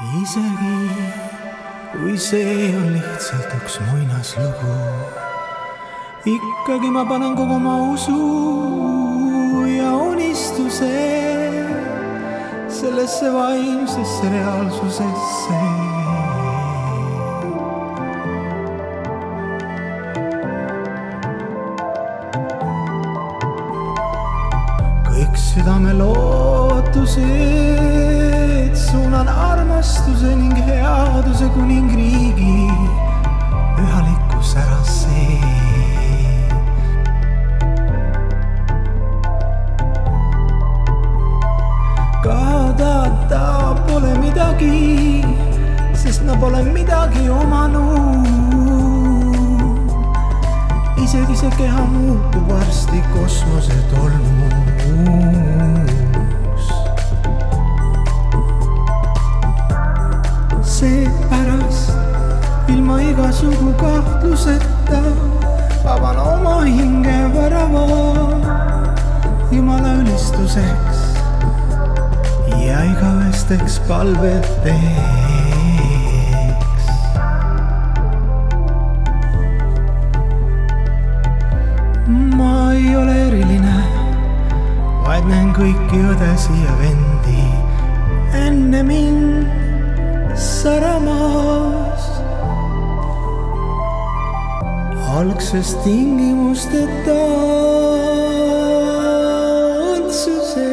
Isegi kui see on lihtsalt üks muinaslugu, ikkagi ma panen kogu oma usu ja unistuse sellesse vaimsesse reaalsusesse. Kõik südame lootused suunan armastuse ning headuse kuningriigi pühalikus ärasse. Kaotada pole midagi, sest ma pole midagi omanud. Isegi see keha muutub varsti kosmose tolmus. Seepärast ilma igasugu kahtluseta avan oma hinge värava Jumala ülistuseks ja igavesteks palveteks. Ma ei ole eriline, vaid näen kõiki õdesi ja vendi enne mind säramaas. Algsest tingimusteta õndsuse